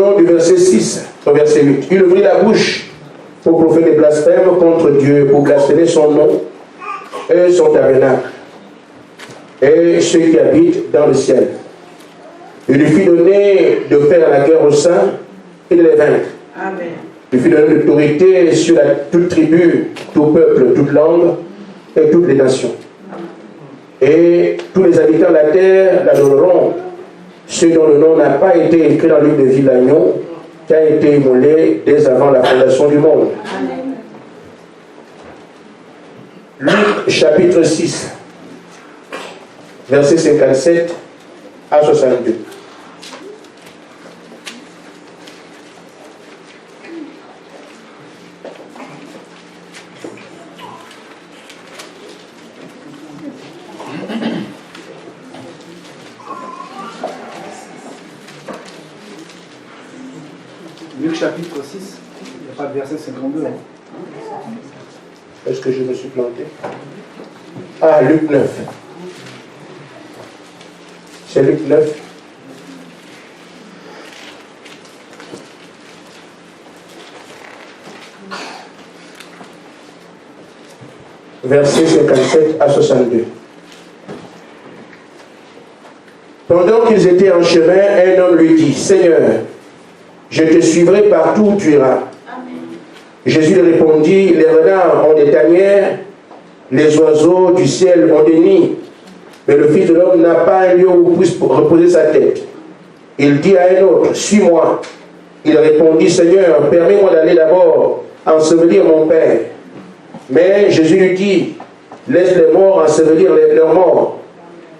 Lisons du verset 6 au verset 8. Il ouvrit la bouche pour proférer des blasphèmes contre Dieu, pour blasphémer son nom et son tabernacle, et ceux qui habitent dans le ciel. Il lui fit donner de faire la guerre aux saints et de les vaincre. Amen. Il lui fit donner l'autorité sur toute tribu, tout peuple, toute langue et toutes les nations. Et tous les habitants de la terre l'adoreront, ceux dont le nom n'a pas été écrit dans le livre de vie de l'agneau, qui a été immolé dès avant la fondation du monde. Amen. Luc chapitre 6, versets 57 à 62. Luc chapitre 6, il n'y a pas de verset 52. Hein. Est-ce que je me suis planté? Ah, Luc 9. C'est Luc 9. Versets 57 à 62. Pendant qu'ils étaient en chemin, un homme lui dit, « Seigneur, je te suivrai partout où tu iras. » Jésus lui répondit, « Les renards ont des tanières, les oiseaux du ciel ont des nids, mais le Fils de l'homme n'a pas un lieu où puisse reposer sa tête. » Il dit à un autre, « Suis-moi. » Il répondit, « Seigneur, permets-moi d'aller d'abord ensevelir mon Père. » Mais Jésus lui dit, « Laisse les morts ensevelir leurs morts,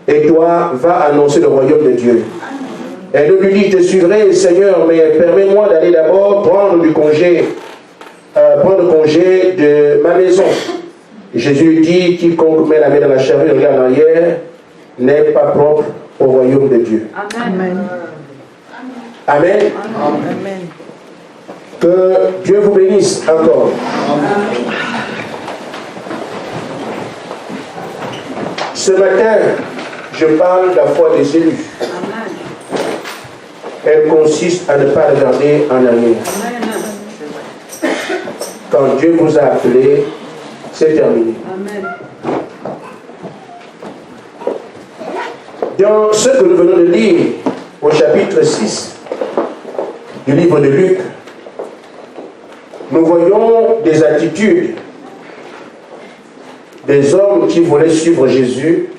et toi, va annoncer le royaume de Dieu. » Et l'autre lui dit, « Je te suivrai, Seigneur, mais permets-moi d'aller d'abord prendre congé de ma maison. » Jésus lui dit, « Quiconque met la main dans la charrue et regarde en arrière n'est pas propre au royaume de Dieu. » Amen. Amen. Amen. Que Dieu vous bénisse encore. Amen. Ce matin, je parle de la foi des élus. Amen. Elle consiste à ne pas regarder en arrière. Amen. Quand Dieu vous a appelé, c'est terminé. Amen. Dans ce que nous venons de lire au chapitre 6 du livre de Luc, nous voyons des attitudes des hommes qui voulaient suivre Jésus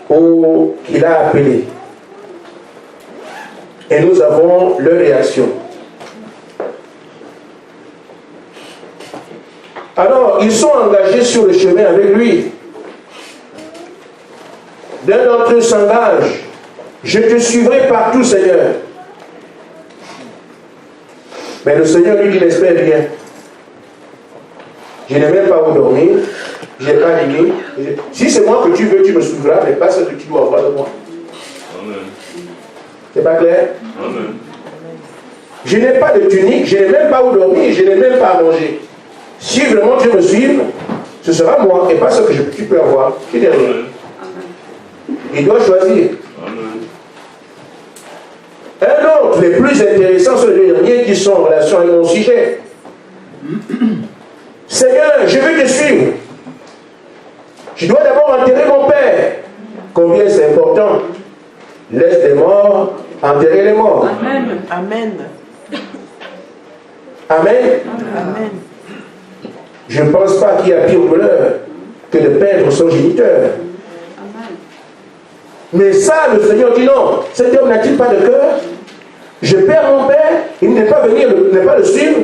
ou qu'il a appelé. Et nous avons leur réaction. Alors, ils sont engagés sur le chemin avec lui. L'un d'entre eux s'engage. Je te suivrai partout, Seigneur. Mais le Seigneur lui dit, n'espère rien. Je n'ai même pas où dormir. Je n'ai pas d'idée. Si c'est moi que tu veux, tu me suivras, mais pas ce que tu dois avoir de moi. Amen. C'est pas clair? Amen. Je n'ai pas de tunique, je n'ai même pas où dormir, je n'ai même pas à manger. Si vraiment tu me suives, ce sera moi et pas ce que tu peux avoir. Qui est derrière? Il doit choisir. Amen. Un autre, les plus intéressants sont les derniers qui sont en relation avec mon sujet. Seigneur, je veux te suivre. Je dois d'abord enterrer mon père. Combien c'est important. Laisse les morts enterrer les morts. Amen. Amen. Amen. Amen. Je ne pense pas qu'il y a pire douleur que de perdre son géniteur. Mais ça, le Seigneur dit non. Cet homme n'a-t-il pas de cœur? Je perds mon père, il n'est pas venu, il n'est pas le suivre.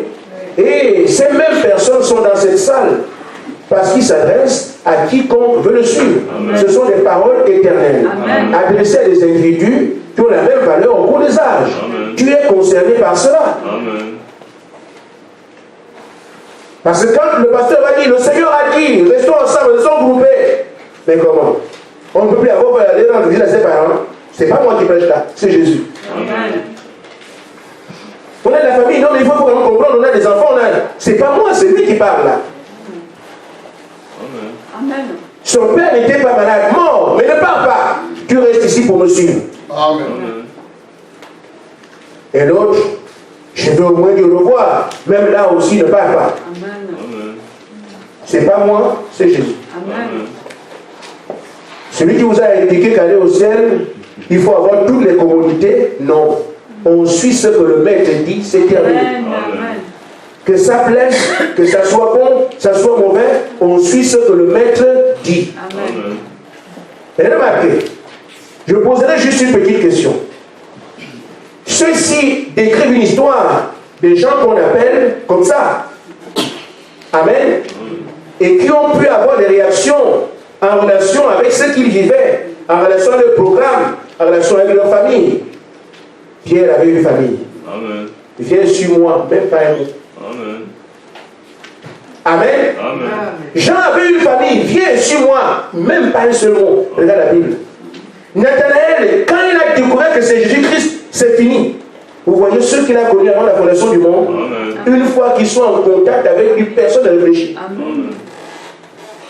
Et ces mêmes personnes sont dans cette salle parce qu'il s'adresse à quiconque veut le suivre. Amen. Ce sont des paroles éternelles, Amen. Adressées à des individus qui ont la même valeur au cours des âges. Amen. Tu es concerné par cela. Amen. Parce que quand le pasteur va dire, le Seigneur a dit, restons ensemble, restons groupés. Mais comment? On ne peut plus avoir aller dans l'église à ses parents. C'est pas moi qui prêche là, c'est Jésus. Amen. On a de la famille, non mais il faut vraiment comprendre, on a des enfants, c'est pas moi, c'est lui qui parle là. Amen. Son père n'était pas malade, mort, mais ne pars pas. Tu restes ici pour me suivre. Amen. Et l'autre, Je veux au moins le revoir. Même là aussi, ne parle pas. C'est pas moi, c'est Jésus. Amen. Celui qui vous a indiqué qu'aller au ciel, il faut avoir toutes les commodités. Non. On suit ce que le maître dit, c'est terminé. Amen. Que ça plaise, que ça soit bon, que ça soit mauvais, on suit ce que le maître dit. Amen. Et remarquez, je poserai juste une petite question. Ceux-ci décrivent une histoire des gens qu'on appelle comme ça. Amen. Et qui ont pu avoir des réactions en relation avec ce qu'ils vivaient, en relation avec le programme, en relation avec leur famille. Pierre avait une famille. Amen. Viens sur moi, même pas un mot. Amen. Amen. Amen. Jean avait une famille, viens sur moi, même pas un seul mot. Regarde la Bible. Nathanaël, quand il a découvert que c'est Jésus-Christ, c'est fini. Vous voyez ceux qu'il a connus avant la fondation du monde. Amen. Une fois qu'ils sont en contact avec lui, personne ne réfléchit. Amen.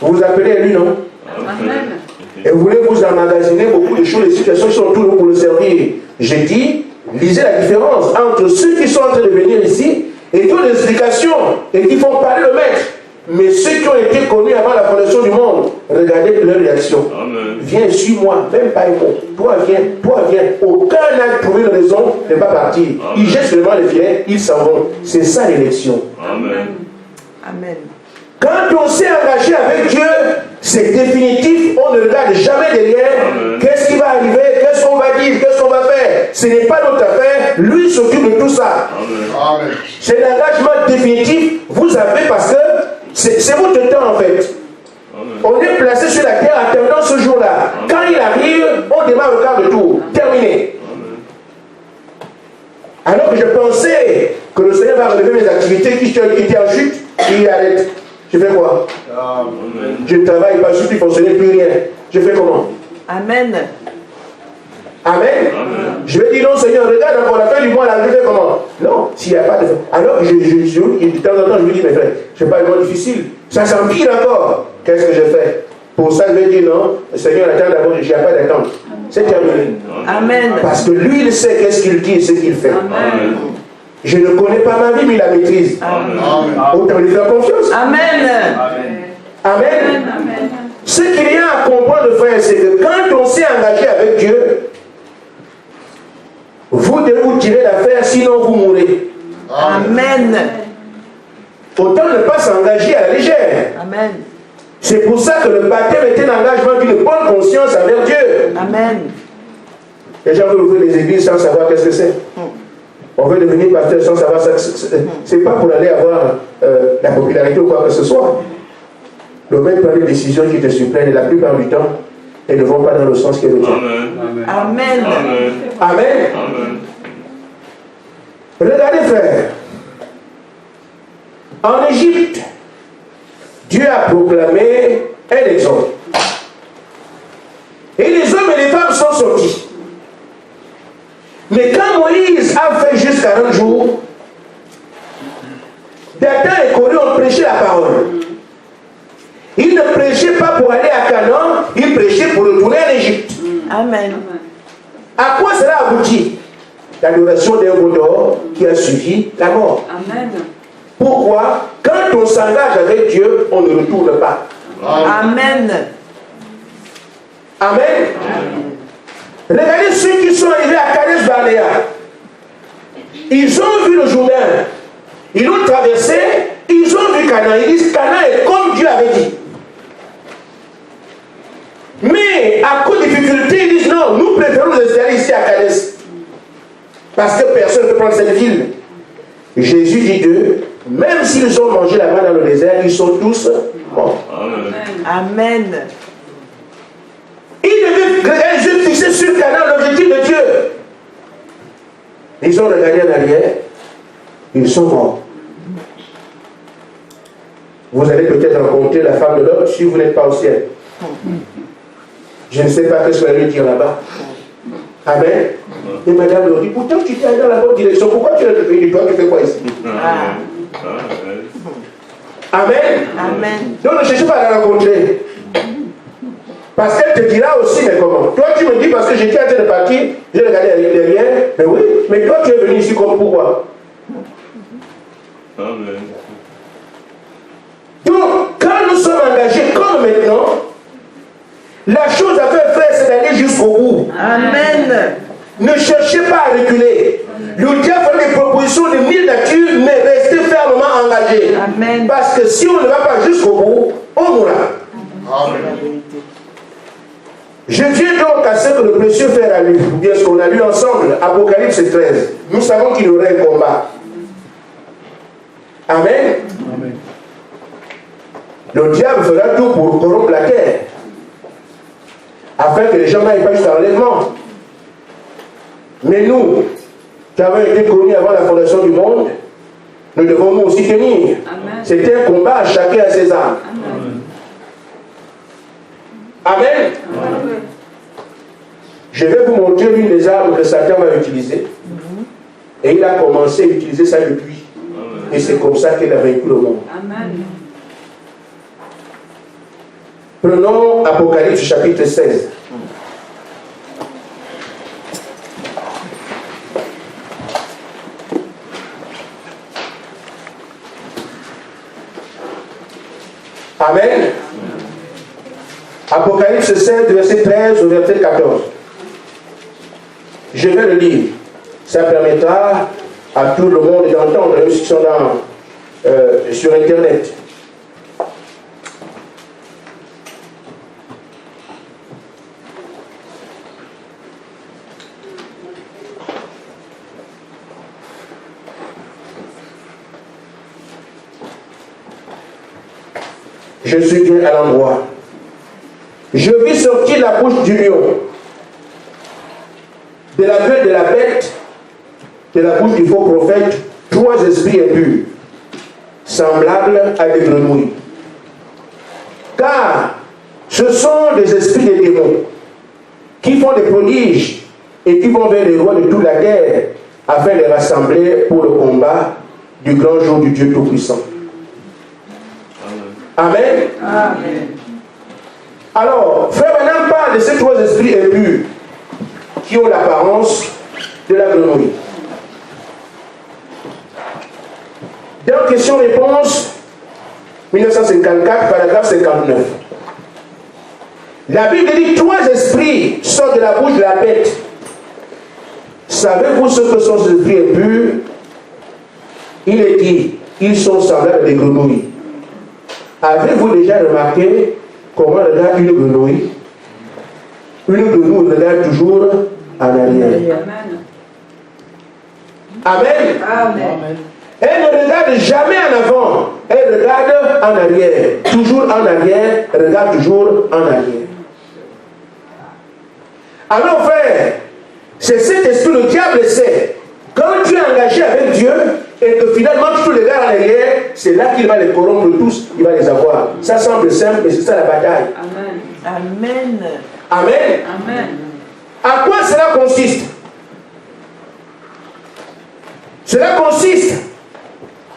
Vous vous appelez à lui, non? Amen. Et vous voulez vous emmagasiner beaucoup de choses, les situations qui sont autour pour le servir. J'ai dit, lisez la différence entre ceux qui sont en train de venir ici et qui ont des explications et qui font parler le maître. Mais ceux qui ont été connus avant la fondation du monde, regardez leur réaction. Amen. Viens, suis-moi, même pas un mot. Toi, viens. Aucun n'a trouvé une raison de ne pas partir. Ils jettent seulement les filets, ils s'en vont. C'est ça l'élection. Amen. Amen. Quand on s'est engagé avec Dieu, c'est définitif, on ne regarde jamais derrière. Qu'est-ce qui va arriver, qu'est-ce qu'on va dire, qu'est-ce qu'on va faire. Ce n'est pas notre affaire, lui s'occupe de tout ça. Amen. C'est l'engagement définitif, vous avez parce que c'est votre temps en fait. On est placé sur la terre attendant ce jour-là. Quand il arrive, on démarre le quart de tour. Terminé. Alors que je pensais que le Seigneur va relever mes activités qui étaient en chute, il arrête. Je fais quoi? Amen. Je ne travaille pas, je ne fonctionne plus rien. Je fais comment? Amen. Amen. Je vais dire non, Seigneur, regarde encore la fin du mois, là, je fais comment? Non, s'il n'y a pas de. Alors, de temps en temps, je me dis, mes frères, c'est pas vraiment difficile. Ça s'empire encore. Qu'est-ce que je fais? Pour ça, je vais dire non, Seigneur, attends d'abord, il n'y a pas d'attente. C'est terminé. Amen. Parce que lui, il sait qu'est-ce qu'il dit et ce qu'il fait. Amen. Je ne connais pas ma vie, mais il la maîtrise. Amen. Autant lui faire confiance. Amen. Amen. Ce qu'il y a à comprendre, frère, c'est que quand on s'est engagé avec Dieu, vous devez vous tirer d'affaire, sinon vous mourrez. Amen. Autant ne pas s'engager à la légère. Amen. C'est pour ça que le baptême est un engagement d'une bonne conscience envers Dieu. Amen. Les gens veulent ouvrir les églises sans savoir qu'est-ce que c'est. On veut devenir pasteur sans savoir ça. C'est pas pour aller avoir la popularité ou quoi que ce soit. Le maître prend des décisions qui te surprennent et la plupart du temps, elles ne vont pas dans le sens qu'elle veut dire. Amen. Amen. Amen. Amen. Regardez, frère. En Égypte, Dieu a proclamé un exode. Et les hommes et les femmes sont sortis. Mais quand Moïse a fait juste 40 jours, Dathan et Coré ont prêché la parole. Ils ne prêchaient pas pour aller à Canaan, ils prêchaient pour retourner en Égypte. Amen. À quoi cela aboutit? L'adoration d'un veau d'or qui a suivi la mort. Amen. Pourquoi? Quand on s'engage avec Dieu, on ne retourne pas. Amen. Amen. Regardez ceux qui sont arrivés à Kadesh Barnéa. Ils ont vu le Jourdain. Ils l'ont traversé. Ils ont vu Canaan. Ils disent Canaan est comme Dieu avait dit. Mais à cause de difficultés, ils disent non, nous préférons nous installer ici à Kadesh. Parce que personne ne peut prendre cette ville. Jésus dit d'eux, même s'ils ont mangé là-bas dans le désert, ils sont tous morts. Amen. Amen. Ils devaient regarder les yeux fixés sur Canaan, l'objectif de Dieu. Ils ont regardé en arrière, ils sont morts. Vous allez peut-être rencontrer la femme de l'autre si vous n'êtes pas au ciel. Je ne sais pas ce qu'elle veut dire là-bas. Amen. Et madame leur dit, pourtant tu t'es allé dans la bonne direction, pourquoi tu es fait? Toi, tu fais quoi ici? Amen. Amen. Donc ne cherchez pas à la rencontrer. Parce qu'elle te dira aussi, mais comment? Toi tu me dis parce que j'étais en train de partir, j'ai regardé derrière, mais oui, mais toi tu es venu ici comme pourquoi? Amen. Donc, quand nous sommes engagés comme maintenant, la chose à faire, frère, c'est d'aller jusqu'au bout. Amen. Ne cherchez pas à reculer. Le diable fait des propositions de mille natures, mais restez fermement engagés. Amen. Parce que si on ne va pas jusqu'au bout, on mourra. Amen. Je viens donc à ce que le précieux frère a lu, ou bien ce qu'on a lu ensemble, Apocalypse 13. Nous savons qu'il y aurait un combat. Amen. Amen. Le diable fera tout pour corrompre la terre, afin que les gens n'aillent pas jusqu'à l'enlèvement. Mais nous, qui avons été connus avant la fondation du monde, nous devons nous aussi tenir. C'est un combat, chacun à ses armes. Amen. Amen. Je vais vous montrer l'une des armes que Satan va utiliser. Et il a commencé à utiliser ça depuis. Et c'est comme ça qu'il a vaincu le monde. Amen. Prenons Apocalypse chapitre 16. Amen. Apocalypse 16, verset 13 au verset 14. Je vais le lire. Ça permettra à tout le monde d'entendre ceux qui sont sur Internet. Je suis Dieu à l'endroit. Je vis sortir la bouche du lion, de la gueule de la bête, de la bouche du faux prophète, 3 esprits impurs, semblables à des grenouilles. Car ce sont des esprits des démons qui font des prodiges et qui vont vers les rois de toute la terre afin de les rassembler pour le combat du grand jour du Dieu Tout-Puissant. Amen. Amen. Alors, frère Branham parle de ces 3 esprits impurs qui ont l'apparence de la grenouille. Dans question-réponse, 1954, paragraphe 59. La Bible dit 3 esprits sortent de la bouche de la bête. Savez-vous ce que sont ces esprits impurs? Il est dit, ils sont semblables à des grenouilles. Avez-vous déjà remarqué comment regarde une grenouille? Une grenouille regarde toujours en arrière. Amen. Amen. Elle ne regarde jamais en avant, elle regarde en arrière. Toujours en arrière, regarde toujours en arrière. Alors frère, c'est cet esprit, le diable sait. Quand tu es engagé avec Dieu et que finalement tu les regardes en arrière, c'est là qu'il va les corrompre tous, il va les avoir. Ça semble simple, mais c'est ça la bataille. Amen. Amen. Amen. Amen. À quoi cela consiste? Cela consiste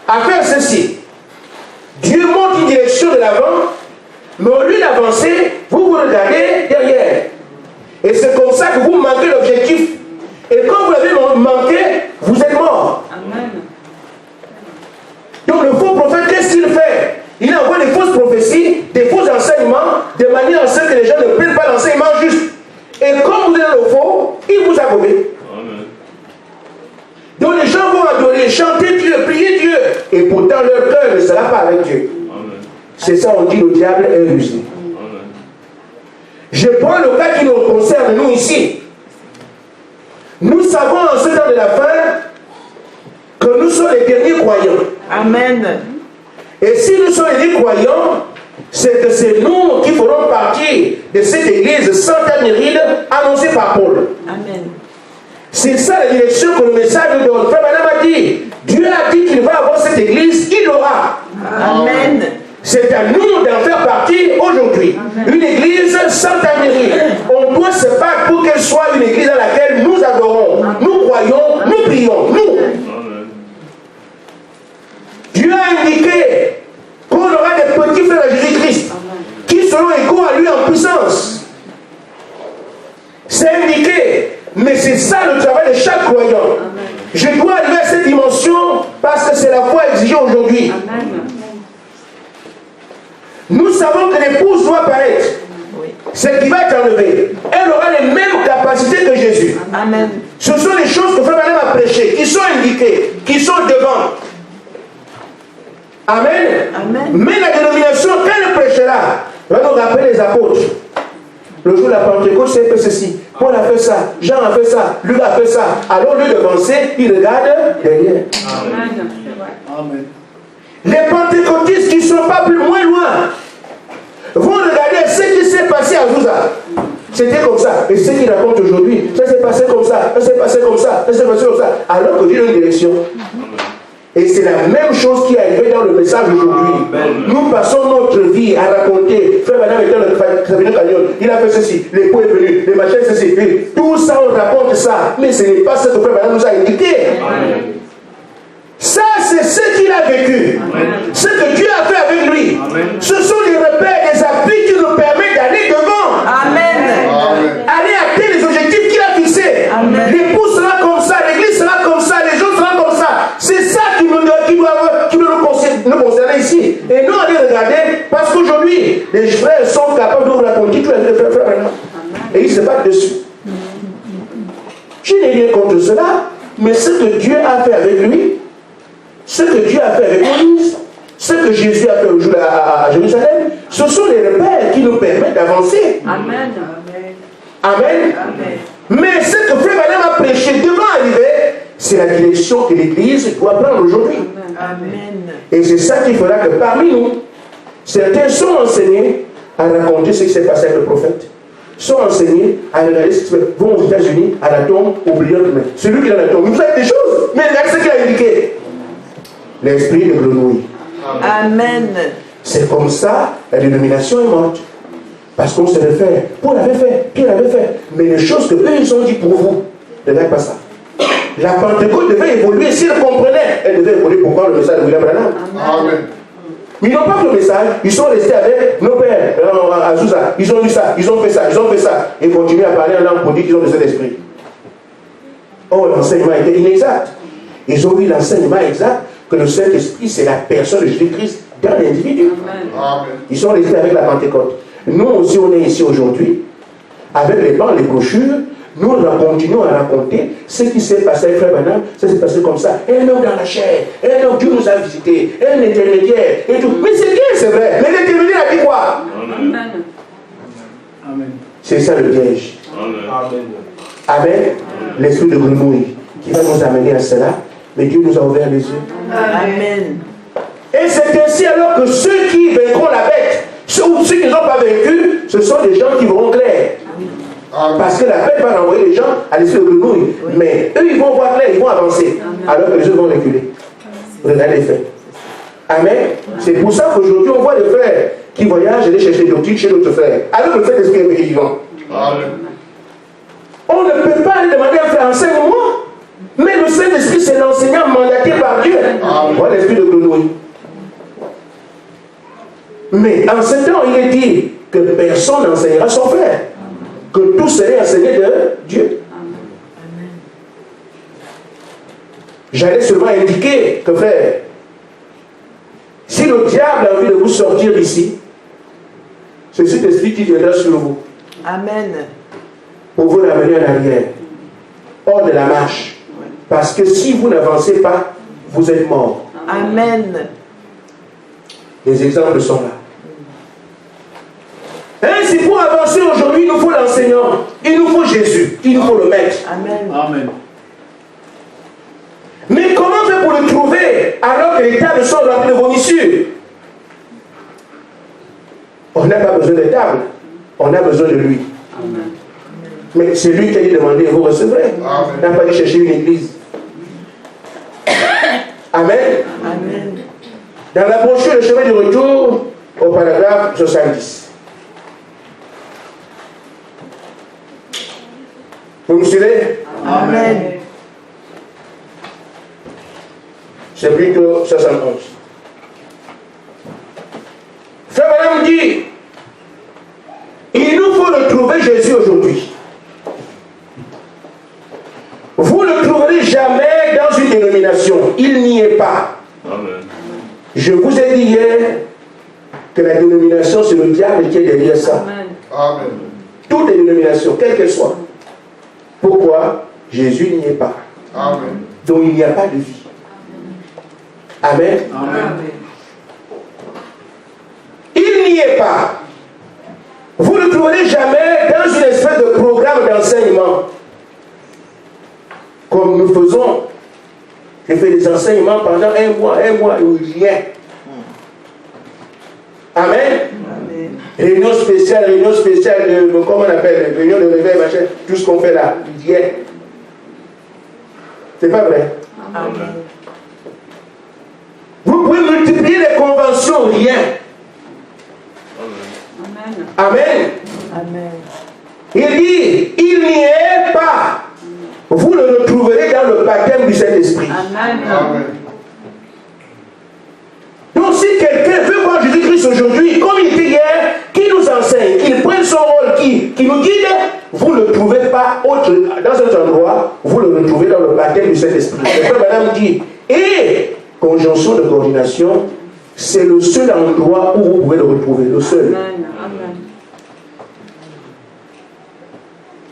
à faire ceci. Dieu montre une direction de l'avant, mais au lieu d'avancer, vous vous regardez derrière. Et c'est comme ça que vous manquez l'objectif. Et quand vous l'avez manqué, vous êtes mort. Amen. Donc le faux prophète, qu'est-ce qu'il fait? Il envoie des fausses prophéties, des faux enseignements, de manière à ce que les gens ne prennent pas l'enseignement juste. Et comme vous êtes dans le faux, il vous a gommé. Donc les gens vont adorer, chanter Dieu, prier Dieu. Et pourtant leur cœur ne sera pas avec Dieu. C'est ça, on dit le diable est rusé. Je prends le cas qui nous concerne, nous ici. Nous savons en ce temps de la fin que nous sommes les derniers croyants. Amen. Et si nous sommes les derniers croyants, c'est que c'est nous qui ferons partie de cette église Sainte Anne-Méride annoncée par Paul. Amen. C'est ça la direction que le message nous donne. Frère Branham a dit, Dieu a dit qu'il va avoir cette église, il l'aura. Amen. C'est à nous d'en faire partie aujourd'hui. Une église Sainte Anne-Méride. On doit se battre pour qu'elle soit une église dans laquelle nous adorons, nous croyons, nous prions, nous. Dieu a indiqué qu'on aura des petits frères à Jésus-Christ qui seront égaux à lui en puissance. C'est indiqué, mais c'est ça le travail de chaque croyant. Je dois arriver à cette dimension parce que c'est la foi exigée. exiger aujourd'hui. Nous savons que l'épouse doit paraître. Ce qui va être enlevé. Elle aura les mêmes capacités que Jésus. Amen. Ce sont les choses que Frère Branham a prêchées, qui sont indiquées, qui sont devant. Amen. Amen. Mais la dénomination, quand elle prêchera, va nous rappeler les apôtres. Le jour de la Pentecôte, c'est un peu ceci. Paul a fait ça, Jean a fait ça, Luc a fait ça. Alors, au lieu d'avancer, il regarde derrière. Amen. Amen. Les pentecôtistes qui ne sont pas plus moins loin vont regarder ce qui s'est passé à Zouza. C'était comme ça. Et ce qu'ils racontent aujourd'hui, ça s'est passé comme ça, ça s'est passé comme ça, ça s'est passé comme ça. Alors que Dieu a une direction. Et c'est la même chose qui est arrivée dans le message aujourd'hui. Nous passons notre vie à raconter. Frère Madame était dans le camion, il a fait ceci, l'époux est venu, les machins, ceci. Tout ça, on raconte ça. Mais ce n'est pas ce que Frère Madame nous a indiqué. Ça, c'est ce qu'il a vécu. Amen. Ce que Dieu a fait avec lui. Amen. Ce sont les repères, les appuis qui nous permettent d'aller devant. Amen. Aller atteindre les objectifs qu'il a fixés. L'époux sera comme ça, l'église sera comme ça, les gens seront comme ça. C'est ça qui doit nous concerner ici. Et non aller regarder, parce qu'aujourd'hui, les frères sont capables de vous raconter tout les frères. Et ils se battent dessus. Je n'ai rien contre cela, mais ce que Dieu a fait avec lui, ce que Dieu a fait avec Moïse, ce que Jésus a fait au jour à Jérusalem, ce sont les repères qui nous permettent d'avancer. Amen. Amen. Mais ce que Frère Branham a prêché devant arriver, c'est la direction que l'Église doit prendre aujourd'hui. Amen. Et c'est ça qu'il faudra que parmi nous, certains sont enseignés à raconter ce qui s'est passé avec le prophète. Sont enseignés à regarder ce qui se fait. Vont aux États-Unis, à la tombe, oubliant que celui qui est dans la tombe, il fait des choses, mais regardez ce qu'il a indiqué. L'esprit de grenouille. Amen. C'est comme ça, la dénomination est morte. Parce qu'on se réfère. Paul avait fait, Pierre avait fait. Mais les choses que eux, ils ont dit pour vous, ne regardez pas ça. La Pentecôte devait évoluer. Si elle comprenait, elle devait évoluer pour prendre le message de William Branham. Amen. Mais ils n'ont pas pris le message. Ils sont restés avec nos pères à Zouza. Ils ont vu ça, ils ont fait ça, ils ont fait ça. Et continuent à parler en langue pour dire qu'ils ont le Saint-Esprit. Oh, l'enseignement était inexact. Ils ont eu l'enseignement exact que le Saint-Esprit, c'est la personne de Jésus-Christ dans l'individu. Ils sont restés avec la Pentecôte. Nous aussi, on est ici aujourd'hui, avec les bancs, les brochures, nous continuons à raconter ce qui s'est passé avec Frère Branham, ça s'est passé comme ça. Un homme dans la chair, un homme, Dieu nous a visités, un intermédiaire, et tout. Mais c'est bien, c'est vrai. Mais l'intermédiaire a dit quoi? Amen. C'est ça le piège. Amen. L'esprit de grenouille qui va nous amener à cela. Mais Dieu nous a ouvert les yeux. Amen. Et c'est ainsi alors que ceux qui vaincront la bête, ceux qui n'ont pas vaincu, ce sont des gens qui verront clair. Parce que la bête va renvoyer les gens à l'esprit de grenouille. Mais eux, ils vont voir clair, ils vont avancer. Alors que les autres vont reculer. Regardez les faits. Amen. C'est pour ça qu'aujourd'hui, on voit les frères qui voyagent aller chercher des doctrines chez d'autres frères. Alors que le frère d'esprit est vivant. On ne peut pas aller demander à faire enseigne-moi. Mais le Saint-Esprit, c'est l'enseignant mandaté par Dieu. Voilà l'esprit de grenouille. Mais en ce temps, il est dit que personne n'enseignera son frère. Que tout serait enseigné de Dieu. J'allais seulement indiquer que, frère, si le diable a envie de vous sortir d'ici, c'est cet esprit qui viendra sur vous. Amen. Pour vous ramener en arrière, hors de la marche. Parce que si vous n'avancez pas, vous êtes mort. Amen. Les exemples sont là. Ainsi, pour avancer aujourd'hui, il nous faut l'enseignant. Il nous faut Jésus. Il nous faut le maître. Amen. Amen. Mais comment faire pour le trouver alors que les tables sont remplies de vomissures? On n'a pas besoin de tables. On a besoin de lui. Amen. Mais c'est lui qui a dit demander et vous recevrez. Il n'a pas dit chercher une église. Amen. Amen. Dans la brochure Le chemin du retour, au paragraphe 70. Vous me suivez? Amen. C'est plutôt 71. Frère Branham dit, il nous faut retrouver Jésus aujourd'hui. Vous ne le trouverez jamais dans une dénomination. Il n'y est pas. Amen. Je vous ai dit hier que la dénomination, c'est le diable qui est derrière ça. Amen. Toutes les dénominations, quelles qu'elles soient. Pourquoi? Jésus n'y est pas. Amen. Donc il n'y a pas de vie. Amen. Amen. Il n'y est pas. Vous ne trouverez jamais dans une espèce de programme d'enseignement. Comme nous faisons. J'ai fait des enseignements pendant un mois, rien. Amen. Réunion spéciale, comment on appelle, réunion de réveil, machin, tout ce qu'on fait là, rien. C'est pas vrai. Amen. Vous pouvez multiplier les conventions, rien. Amen. Amen. Il dit, il n'y est pas. Vous le retrouverez dans le baptême du Saint-Esprit. Amen. Donc si quelqu'un veut voir Jésus-Christ aujourd'hui, comme il était hier, qui nous enseigne, qu'il prenne son rôle, qui nous guide, vous ne le trouvez pas autre, dans cet endroit, vous le retrouvez dans le baptême du Saint-Esprit. Le frère Madame dit, et conjonction de coordination, c'est le seul endroit où vous pouvez le retrouver, le seul.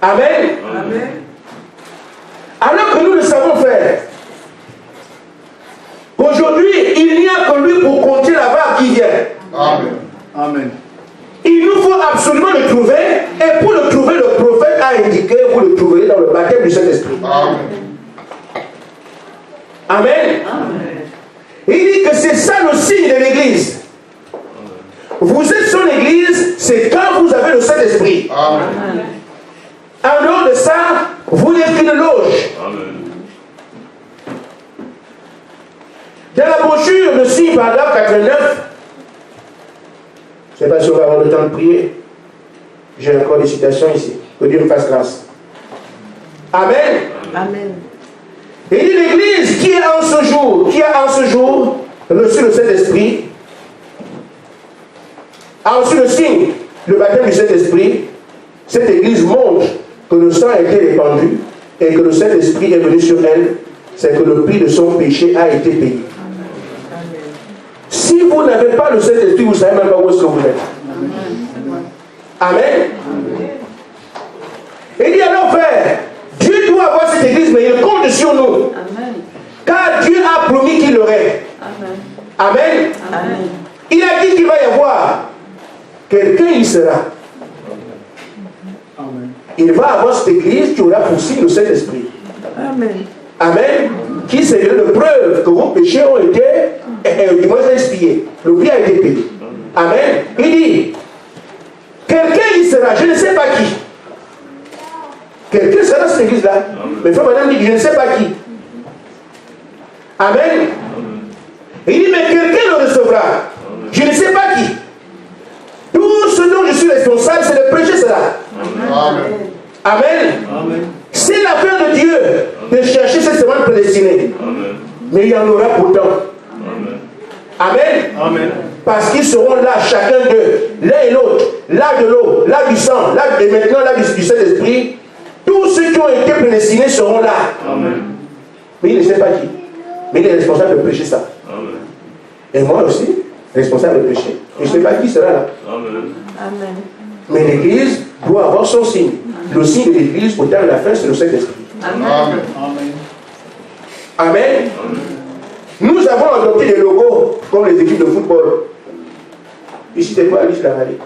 Amen. Amen. Alors que nous le savons faire. Aujourd'hui, il n'y a que lui pour compter la vague qui vient. Amen. Amen. Il nous faut absolument le trouver, et pour le trouver, le prophète a indiqué, vous le trouverez dans le baptême du Saint-Esprit. Amen. Amen. Il dit que c'est ça le signe de l'Église. Vous êtes son Église, c'est quand vous avez le Saint-Esprit. Amen. En dehors de ça, vous n'êtes qu'une loge. Amen. Dans la brochure, le signe paragraphe 89, je ne sais pas si on va avoir le temps de prier. J'ai encore des citations ici. Que Dieu me fasse grâce. Amen. Amen. Et il dit l'Église qui a en ce jour reçu le Saint-Esprit, a reçu le signe, le baptême du Saint-Esprit. Cette Église montre que le sang a été répandu et que le Saint-Esprit est venu sur elle. C'est que le prix de son péché a été payé. Si vous n'avez pas le Saint-Esprit, vous ne savez même pas où est-ce que vous êtes. Amen. Et il dit alors, frère, Dieu doit avoir cette Église, mais il compte sur nous. Car Dieu a promis qu'il l'aurait. Amen. Il a dit qu'il va y avoir. Quelqu'un y sera. Amen. Il va avoir cette Église qui aura pour signe le Saint-Esprit. Amen. Amen. Qui servira de preuve que vos péchés ont été, du moins expiés. Le prix a été payé. Amen. Il dit, quelqu'un y sera, je ne sais pas qui. Quelqu'un sera dans cette église-là. Mais frère madame dit, je ne sais pas qui. Amen. Il dit, mais quelqu'un le recevra. Je ne sais pas qui. Tout ce dont je suis responsable, c'est de prêcher cela. Amen. Amen. Amen. C'est l'affaire de Dieu de chercher cette semaine prédestinée. Mais il y en aura pourtant. Amen. Amen. Parce qu'ils seront là, chacun d'eux, l'un et l'autre, là de l'eau, là du sang, là et maintenant là du Saint-Esprit. Tous ceux qui ont été prédestinés seront là. Amen. Mais il ne sait pas qui. Mais il est responsable de prêcher ça. Amen. Et moi aussi, responsable de prêcher. Je ne sais pas qui sera là. Amen. Amen. Mais l'Église doit avoir son signe. Le signe de l'Église, au temps de la fin, c'est le Saint-Esprit. Amen. Amen. Amen. Nous avons adopté des logos comme les équipes de football. Ici, c'est quoi Alice Lavalée?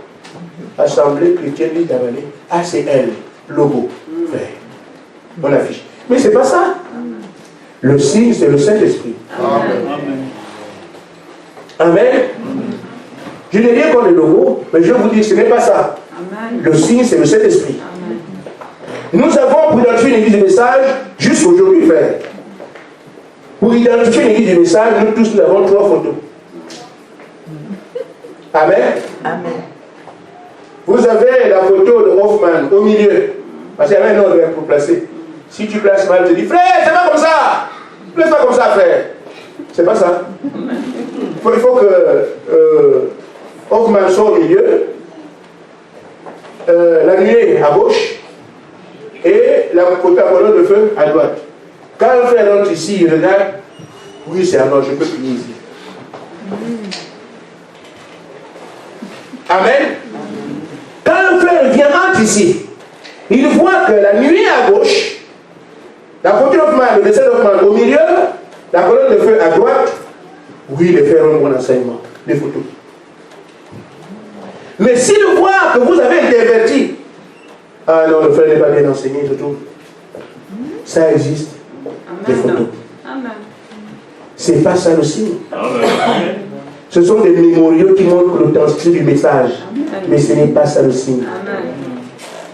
Assemblée chrétienne Alice Lavalée. ACL, logo. Vert. On affiche. Mais c'est pas ça. Le signe, c'est le Saint-Esprit. Amen. Amen. Je n'ai rien contre les logos, mais je vous dis, ce n'est pas ça. Le signe, c'est le Saint-Esprit. Nous avons, pour identifier une église du message, jusqu'aujourd'hui, frère. Pour identifier une église du message, nous tous, nous avons 3 photos. Amen. Amen. Vous avez la photo de Hoffman au milieu. Parce qu'il y avait un ordre pour placer. Si tu places mal, tu dis, frère, c'est pas comme ça. Place pas comme ça, frère. C'est pas ça. Il faut que Hoffman soit au milieu. La nuée à gauche. Et la photo à colonne de feu à droite. Quand un frère rentre ici, il regarde. Oui, c'est alors, je peux prier ici. Amen. Quand le frère vient entre ici, il voit que la nuit à gauche, la fauteuil Hoffman, le dessin Hoffman au milieu, la colonne de feu à droite, oui, les frères ont un bon enseignement, les photos. Mais s'il voit que vous avez été averti, ah non, le frère n'est pas bien enseigné, tout. Ça existe, les photos. C'est pas ça le signe. Ce sont des mémoriaux qui montrent l'authenticité du message. Mais ce n'est pas ça le signe.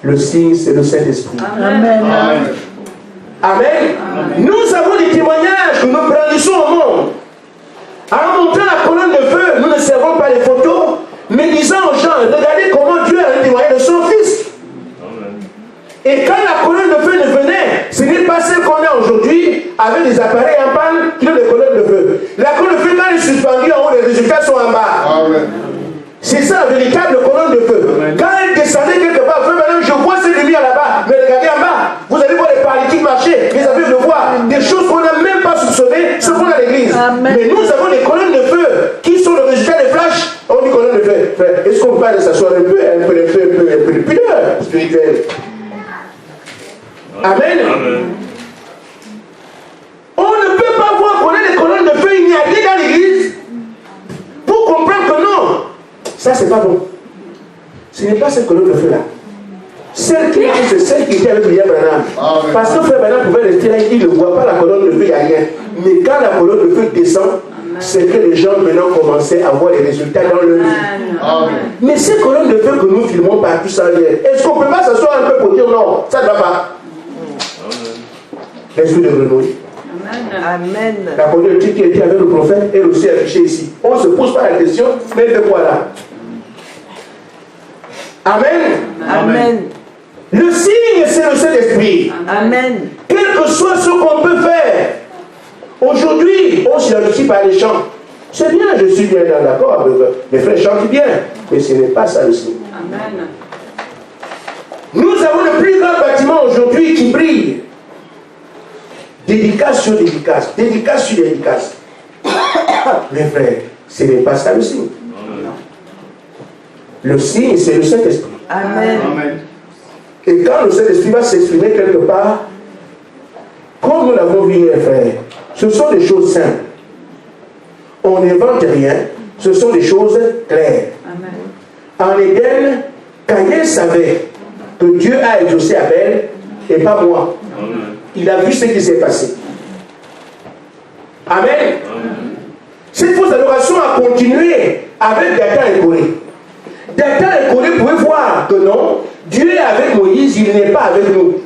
Le signe, c'est le Saint-Esprit. Amen. Amen. Nous avons des témoignages que nous brandissons au monde. En montrant la colonne de feu, nous ne servons pas les photos, mais disant aux gens, regardez comment Dieu a témoigné de son Fils. Et quand la colonne de feu ne venait, ce n'est pas celle qu'on a aujourd'hui avec des appareils en panne qui ont des colonnes de feu. La colonne de feu, quand elle est suspendue en haut, les résultats sont en bas. Amen. C'est ça la véritable colonne de feu. Quand elle descendait quelque part, madame, je vois ces lumières là-bas, mais regardez en bas, vous allez voir les paralytiques marcher, les aveugles de voir, des choses qu'on n'a même pas soupçonnées, ce qu'on a à l'église. Mais nous avons des colonnes de feu qui sont le résultat des flashs. On dit colonne de feu. Frère, est-ce qu'on parle de s'asseoir un peu de pudeur spirituelle? Amen. On ne peut pas voir qu'on a des colonnes de feu, il n'y a rien dans l'église pour comprendre que non. Ça, c'est pas bon. Ce n'est pas cette colonne de feu-là. Celle qui est, c'est celle qui était avec William Branham. Parce que Frère Branham pouvait rester là, il ne voit pas la colonne de feu, il n'y a rien. Mais quand la colonne de feu descend, c'est que les gens maintenant commençaient à voir les résultats dans leur vie. Mais ces colonnes de feu que nous filmons partout sans rien, est-ce qu'on ne peut pas s'asseoir un peu pour dire non, ça ne va pas? L'esprit de grenouille. Amen. La colonne qui était avec le prophète est aussi affichée ici. On ne se pose pas la question, mais de quoi là? Amen. Amen. Le signe, c'est le Saint-Esprit. Amen. Quel que soit ce qu'on peut faire. Aujourd'hui, on s'identifie par les chants. C'est bien, je suis bien d'accord. Les frères chantent bien. Mais ce n'est pas ça le signe. Amen. Nous avons le plus grand bâtiment aujourd'hui qui brille. Dédicace sur dédicace. Dédicace sur dédicace. Mes frères, ce n'est pas ça le signe. Le signe, c'est le Saint-Esprit. Amen. Amen. Et quand le Saint-Esprit va s'exprimer quelque part, comme nous l'avons vu hier, frère, ce sont des choses simples. On n'invente rien, ce sont des choses claires. Amen. En Éden, Caïn savait que Dieu a exaucé Abel et pas moi. Amen. Il a vu ce qui s'est passé. Amen. Cette fausse adoration a continué avec Dathan et Corée. Dathan et Corée pouvaient voir que non, Dieu est avec Moïse, il n'est pas avec nous.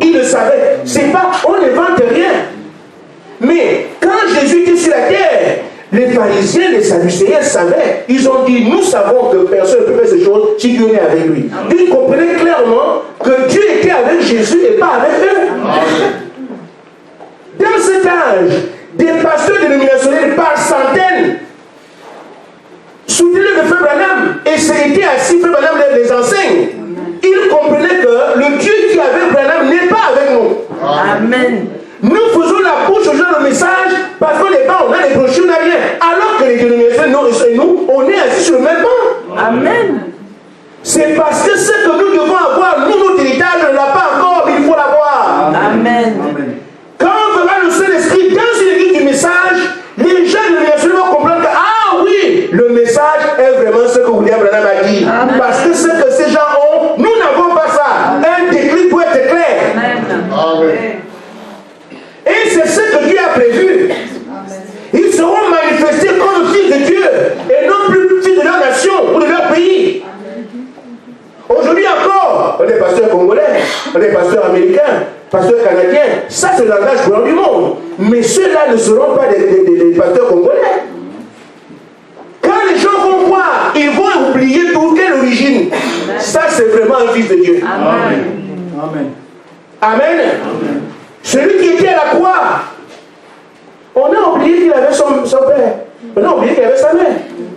Il le savait. C'est pas, on n'invente rien. Mais quand Jésus était sur la terre, les pharisiens, les sadducéens savaient. Ils ont dit, nous savons que personne ne peut faire ces choses si Dieu n'est avec lui. Ils comprenaient clairement que Dieu était avec Jésus et pas avec eux. Dans cet âge, des pasteurs dénominationnels par centaines soutenaient le Frère Branham et s'étaient assis, Frère Branham les enseigne. Ils comprenaient que le Dieu qui est avec Branham n'est pas avec nous. Amen. Nous faisons la bouche aux gens le message parce qu'on n'est pas, on a des brochures, on n'a rien. Alors que les dénominations et nous, on est assis sur le même banc. Amen. C'est parce que ce que nous devons avoir, nous, notre héritage, on ne l'a pas encore, mais il faut l'avoir. Amen. Quand on verra le Saint-Esprit dans une église du message, les gens de l'université vont comprendre que, ah oui, le message est vraiment ce que William Branham a dit. Amen. Parce que ce que ces gens ont, nous n'avons pas ça. Un déclic pour être clair. Amen. Et c'est ce que Dieu a prévu. Ils seront manifestés comme fils de Dieu et non plus fils de leur nation ou de leur pays. Aujourd'hui encore, on est pasteur congolais, on est pasteur américain, pasteur canadien. Ça, c'est le langage courant du monde. Mais ceux-là ne seront pas des pasteurs congolais. Quand les gens vont voir, ils vont oublier toute quelle origine. Ça, c'est vraiment un fils de Dieu. Amen. Amen. Amen. Celui qui était à la croix, on a oublié qu'il avait son père. On a oublié qu'il avait sa mère.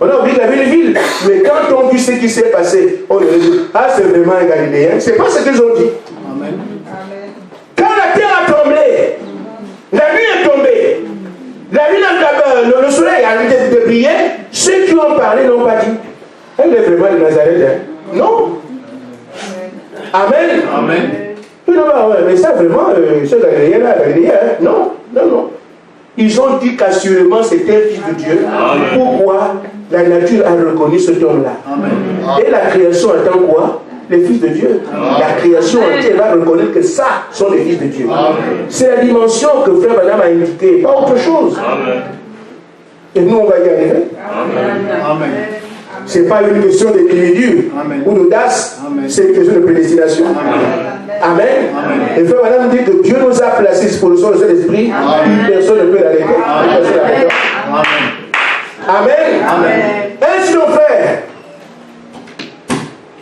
On a oublié qu'il avait une ville. Mais quand on vit ce qui s'est passé, on a dit, ah, c'est vraiment un Galiléen. C'est pas ce qu'ils ont dit. Amen. Quand la terre a tremblé, la nuit est tombée, La lune le soleil a arrêté de briller. Ceux qui ont parlé n'ont pas dit. Elle est vraiment de Nazareth. Hein? Non. Amen. Amen. Non, mais ça vraiment, ce Galiléen-là, non. Ils ont dit qu'assurément c'était un fils de Dieu. Amen. Pourquoi? La nature a reconnu cet homme-là. Et la création attend quoi? Les fils de Dieu. Amen. La création entière va reconnaître que ça sont les fils de Dieu. C'est la dimension que Frère Branham a indiquée, pas autre chose. Amen. Et nous, on va y arriver. Amen. Ce n'est pas une question d'individu ou d'audace, c'est une question de prédestination. Amen. Et Frère Branham dit que Dieu nous a placés pour le son de cet esprit, personne ne peut l'arrêter. Amen. Ainsi donc, frère,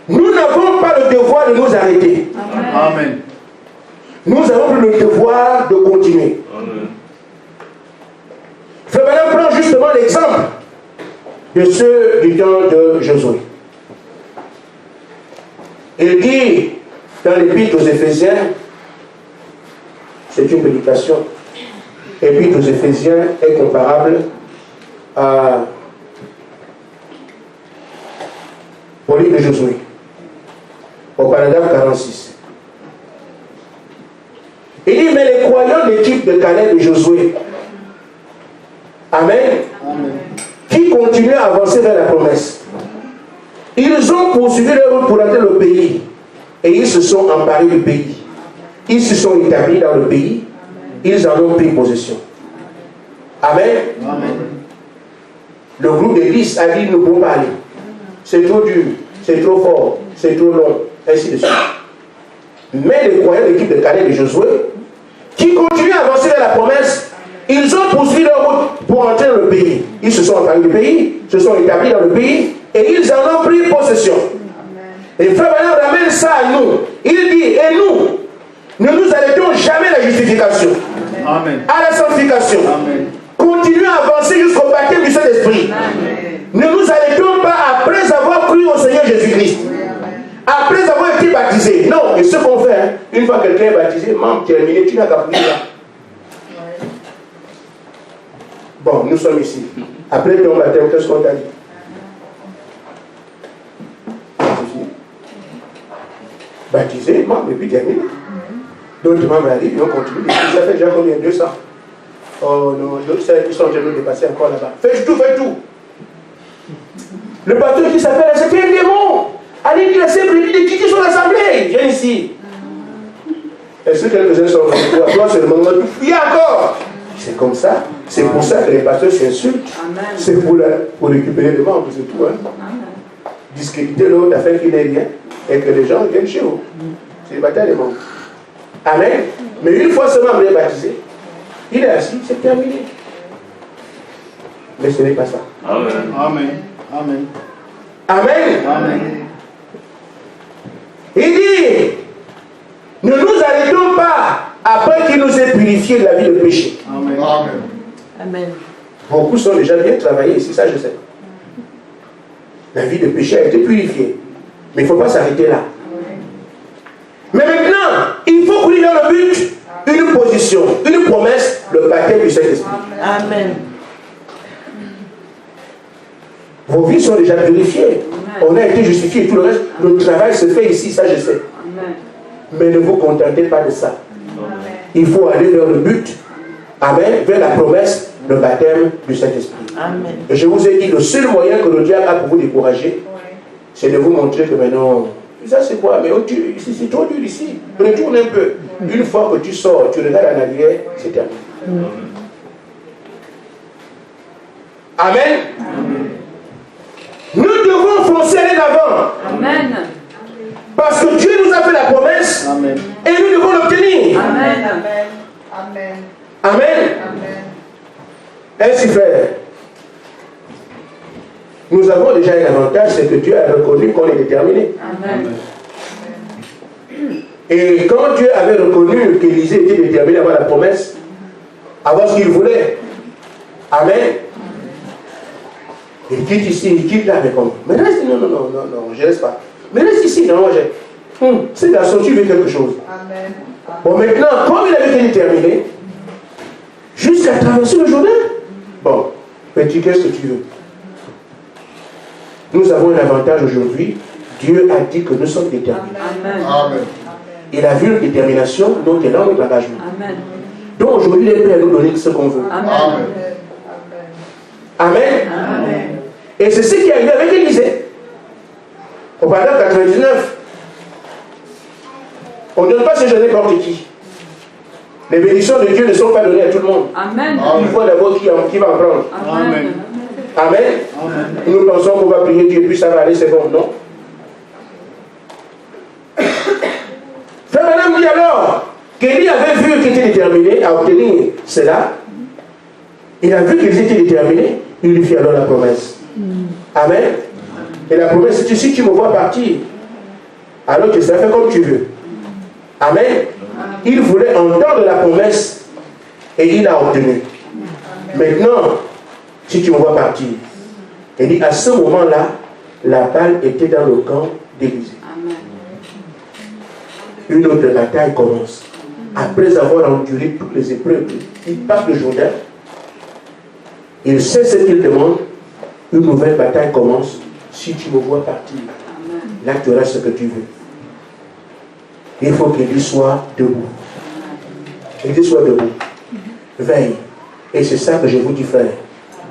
nous n'avons pas le devoir de nous arrêter. Amen. Nous avons le devoir de continuer. Frère Branham prend justement l'exemple de ceux du temps de Josué. Il dit dans l'Épître aux Éphésiens, c'est une prédication, l'Épître aux Éphésiens est comparable au livre de Josué, au paragraphe 46. Il dit, mais les croyants de l'équipe de Caleb de Josué, Amen, qui continuent à avancer vers la promesse, ils ont poursuivi leur route pour atteindre le pays et ils se sont emparés du pays. Ils se sont établis dans le pays, ils en ont pris possession. Amen. Le groupe de 10 a dit, nous ne pouvons pas aller. C'est trop dur, c'est trop fort, c'est trop long, ainsi de suite. Mais les croyants de l'équipe de Caleb et de Josué, qui continuent à avancer vers la promesse, ils ont poursuivi leur route pour entrer dans le pays. Ils se sont emparés du pays, se sont établis dans le pays, et ils en ont pris possession. Et Frère Branham ramène ça à nous. Il dit, et nous, ne nous arrêtons jamais à la justification, à la sanctification. Continuons à avancer jusqu'au baptême du Saint-Esprit. Ne nous arrêtons pas après avoir cru au Seigneur Jésus-Christ. Après avoir été baptisé. Non, et ce qu'on fait, hein, une fois que quelqu'un est baptisé, membre terminé, tu n'as qu'à prier là. Bon, nous sommes ici. Après ton baptême, qu'est-ce qu'on t'a dit? Baptisé, membre, et puis terminé. D'autres membres arrivent, ils vont continuer. Ça fait déjà combien? 200. Oh non, d'autres ils sont déjà dépassés encore là-bas. Fais tout. Le pasteur qui s'appelle, c'était un démon. Allez dire, c'est prévu de quitter son assemblée. Viens ici. Est-ce que quelques-uns sont venus? Toi, c'est le moment de prier encore. C'est comme ça. C'est pour ça que les pasteurs s'insultent. C'est pour récupérer les membres, c'est tout. Hein? Discréditer l'autre afin qu'il n'ait rien et que les gens viennent chez vous. C'est le baptême des membres. Amen. Mais une fois ce membre est baptisé, il est assis, c'est terminé. Mais ce n'est pas ça. Amen. Il dit, ne nous arrêtons pas après qu'il nous ait purifié de la vie de péché. Amen. Beaucoup sont déjà bien travaillés ici, ça je sais. La vie de péché a été purifiée. Mais il ne faut pas s'arrêter là. Mais maintenant, il faut couler dans le but, une position, une promesse, le baptême du Saint-Esprit. Amen. Vos vies sont déjà purifiées. On a été justifiés et tout le reste. Le travail se fait ici, ça je sais. Mais ne vous contentez pas de ça. Il faut aller vers le but. Amen. Vers la promesse, le baptême du Saint-Esprit. Amen. Et je vous ai dit, le seul moyen que le diable a pour vous décourager, c'est de vous montrer que maintenant, ça c'est quoi? Mais c'est trop dur ici. Retourne un peu. Une fois que tu sors, tu regardes en arrière, c'est terminé. Amen. Nous devons foncer aller l'avant. Amen. Parce que Dieu nous a fait la promesse. Amen. Et nous devons l'obtenir. Amen. Amen. Ainsi, frère, nous avons déjà un avantage, c'est que Dieu a reconnu qu'on est déterminé. Amen. Et quand Dieu avait reconnu qu'Élisée était déterminé à avoir la promesse, à avoir ce qu'il voulait, Amen. Il quitte ici, il quitte là, mais comme, mais reste, non, je ne reste pas. Mais reste ici, non, ce garçon, tu veux quelque chose. Amen. Bon, maintenant, comme il avait été déterminé, jusqu'à traverser le Jourdain, Bon, petit, qu'est-ce que tu veux? Nous avons un avantage aujourd'hui. Dieu a dit que nous sommes déterminés. Amen. Amen. Il a vu notre détermination, donc il a notre engagement. Amen. Donc aujourd'hui, il est prêt à nous donner ce qu'on veut. Amen. Amen. Amen. Et c'est ce qui est arrivé avec Élisée. Au paragraphe 99, on ne donne pas ce jeûne n'importe qui. Les bénédictions de Dieu ne sont pas données à tout le monde. Amen. Il faut d'abord qui va en prendre. Amen. Amen. Nous pensons qu'on va prier Dieu et puis ça va aller, c'est bon. Non. Frère Madame dit alors qu'Élie avait vu qu'il était déterminé à obtenir cela. Il a vu qu'il était déterminé. Il lui fit alors la promesse. Amen. Et la promesse, c'est si tu me vois partir, alors tu seras fait comme tu veux. Amen. Il voulait entendre la promesse et il l'a obtenue. Maintenant, si tu me vois partir, il dit à ce moment-là, la balle était dans le camp d'Élisée. Une autre bataille commence. Après avoir enduré toutes les épreuves, il passe le Jourdain. Il sait ce qu'il demande. Une nouvelle bataille commence. Si tu me vois partir, là tu auras ce que tu veux. Il faut qu'Élie soit debout. Élie soit debout. Veille. Et c'est ça que je vous dis, frère.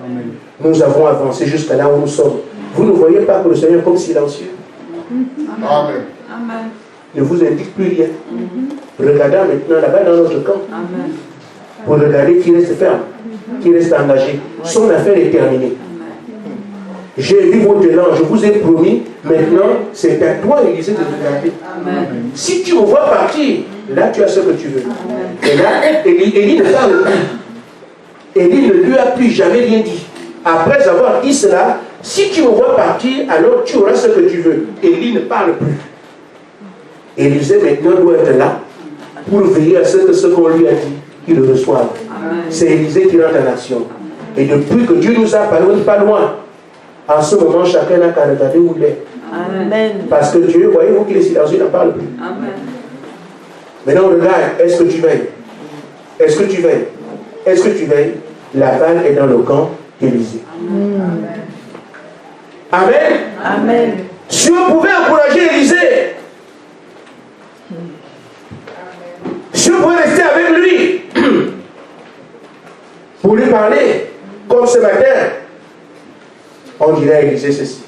Amen. Nous avons avancé jusqu'à là où nous sommes. Vous ne voyez pas que le Seigneur est comme silencieux. Amen. Amen. Ne vous indique plus rien. Regardons maintenant là-bas dans notre camp. Amen. Pour regarder qui reste ferme, qui reste engagé. Son affaire est terminée. J'ai vu votre élan, je vous ai promis. Maintenant, c'est à toi, Élisée, de regarder. Amen. Si tu me vois partir, là tu as ce que tu veux. Et là, Élie ne parle plus. Élie ne lui a plus jamais rien dit. Après avoir dit cela, si tu me vois partir, alors tu auras ce que tu veux. Élie ne parle plus. Élisée maintenant doit être là pour veiller à ce que ce qu'on lui a dit, qu'il le reçoive. C'est Élisée qui rentre en action. Et depuis que Dieu nous a parlé, on n'est pas loin. En ce moment, chacun n'a qu'à regarder où il est. Amen. Parce que Dieu, voyez-vous qu'il est silencieux, il n'en parle plus. Amen. Maintenant, regarde, est-ce que tu veilles? Est-ce que tu veilles? Est-ce que tu veilles? La balle est dans le camp d'Élisée. Amen. Amen. Si on pouvait encourager Élisée, si on pouvait rester avec lui, pour lui parler, comme ce matin, on dirait à Élisée ceci.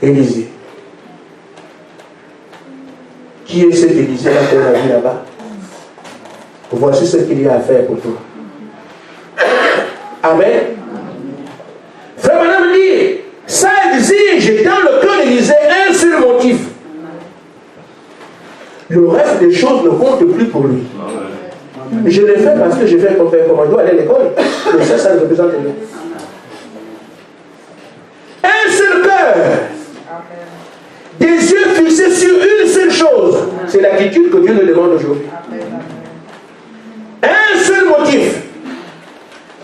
Élisée. Qui est cet Élisée-là qu'on a vu là-bas? Voici ce qu'il y a à faire pour toi. Amen. Frère Madame dit, ça exige dans le cœur d'Élisée un seul motif. Le reste des choses ne comptent plus pour lui. Je l'ai fait parce que je fais comme on doit aller à l'école. Mais ça ne représente rien. Un seul cœur. Des yeux fixés sur une seule chose. C'est l'attitude que Dieu nous demande aujourd'hui. Un seul motif.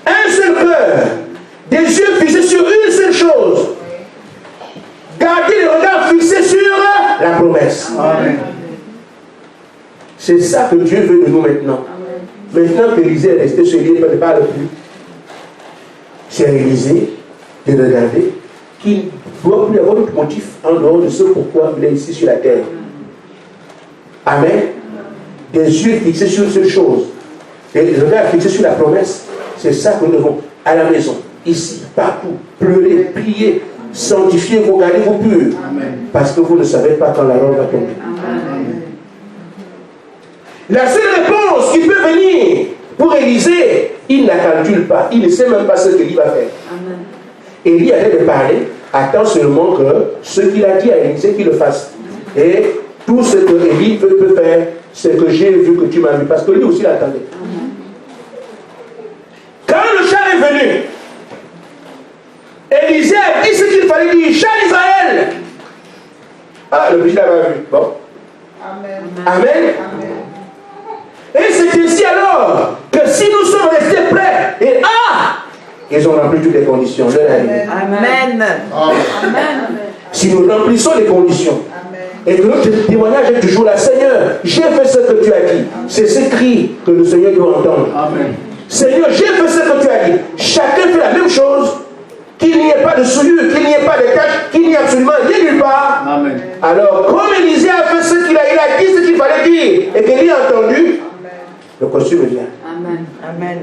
Un seul cœur. Des yeux fixés sur une seule chose. Gardez le regard fixé sur la promesse. Amen. C'est ça que Dieu veut de nous maintenant. Maintenant qu'Élisée est resté sur lui, il ne parle plus. C'est à Élisée de regarder qu'il ne doit plus avoir d'autre motif en dehors de ce pourquoi il est ici sur la terre. Amen. Des yeux fixés sur une seule chose. Et le regard fixé sur la promesse. C'est ça que nous devons, à la maison, ici, partout, pleurer, prier, sanctifier, regardez-vous pur. Parce que vous ne savez pas quand la robe va tomber. Amen. La seule réponse qui peut venir pour Élisée, il ne la calcule pas. Il ne sait même pas ce qu'il va faire. Amen. Élie allait de parler, attend seulement que ce qu'il a dit à Élisée, qu'il le fasse. Et tout ce que Élie peut faire, c'est que j'ai vu que tu m'as vu. Parce que lui aussi l'attendait. Quand le char est venu, Élisée a dit ce qu'il fallait dire. Char d'Israël. Ah, le vigilant l'a vu. Bon. Amen. Amen. Et c'est ainsi alors que si nous sommes restés prêts, et ils ont rempli toutes les conditions. Amen. Amen. Amen. Si nous remplissons les conditions, et que notre témoignage est toujours là, Seigneur, j'ai fait ce que tu as dit. C'est ce cri que le Seigneur doit entendre. Amen. Seigneur, j'ai fait ce que tu as dit. Chacun fait la même chose. Qu'il n'y ait pas de souillure, qu'il n'y ait pas de tache, qu'il n'y ait absolument rien nulle part. Amen. Alors, comme Élisée a fait ce qu'il a, il a dit ce qu'il fallait dire et qu'il a entendu, le costume vient. Amen. Amen.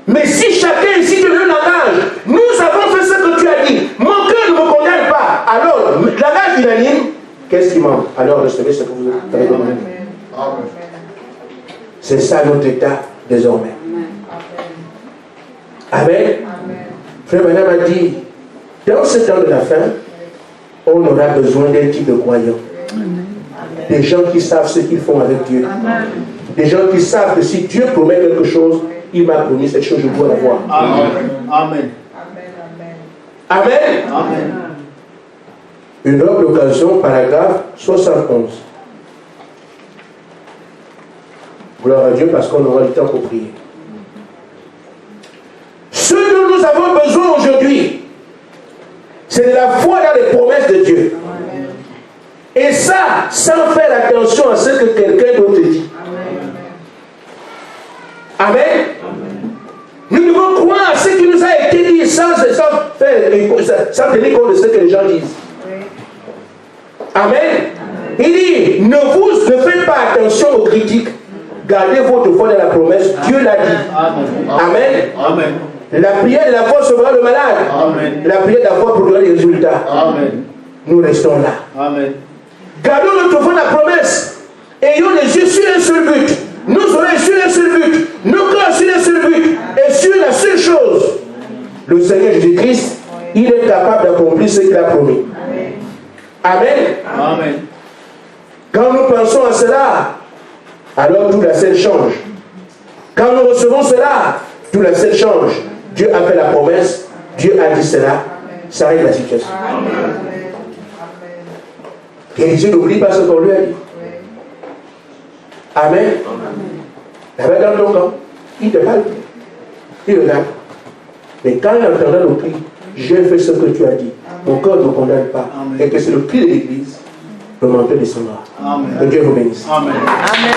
Mais si chacun ici te le langage, nous avons fait ce que tu as dit, mon cœur ne me condamne pas. Alors, langage unanime, qu'est-ce qui manque? Alors, recevez ce que vous avez demandé. C'est ça notre état désormais. Amen. Frère Branham a dit, dans ce temps de la fin, on aura besoin d'un type de croyants. Des gens qui savent ce qu'ils font avec Dieu. Des gens qui savent que si Dieu promet quelque chose, il m'a promis cette chose, je dois la voir. Amen. Amen. Amen. Amen. Une autre occasion, paragraphe 71. Gloire à Dieu parce qu'on aura du temps pour prier. Ce dont nous avons besoin aujourd'hui, c'est de la foi dans les promesses de Dieu. Et ça, sans faire attention à ce que quelqu'un d'autre dit. Amen. Nous devons croire à ce qui nous a été dit sans tenir compte de ce que les gens disent. Amen. Il dit, ne faites pas attention aux critiques. Gardez votre foi dans la promesse. Dieu l'a dit. Amen. Amen. La prière de la foi sauvera le malade. Amen. La prière de la foi produira des résultats. Amen. Nous restons là. Amen. Gardons notre foi dans la promesse. Ayons les yeux sur un seul but. Nos oreilles sur un seul but. Nos cœurs sur un seul but. Et sur la seule chose. Le Seigneur Jésus-Christ, il est capable d'accomplir ce qu'il a promis. Amen. Amen. Quand nous pensons à cela, alors tout la scène change. Quand nous recevons cela, tout la scène change. Dieu a fait la promesse, Dieu a dit cela, ça règle la situation. Et Dieu n'oublie pas ce qu'on lui a dit. Amen. Là-bas dans ton camp, il te parle, il regarde. Mais quand il entendra le cri, j'ai fait ce que tu as dit, mon cœur ne me condamne pas, et que c'est le cri de l'église, le manteau descendra. Que Dieu vous bénisse. Amen. Amen.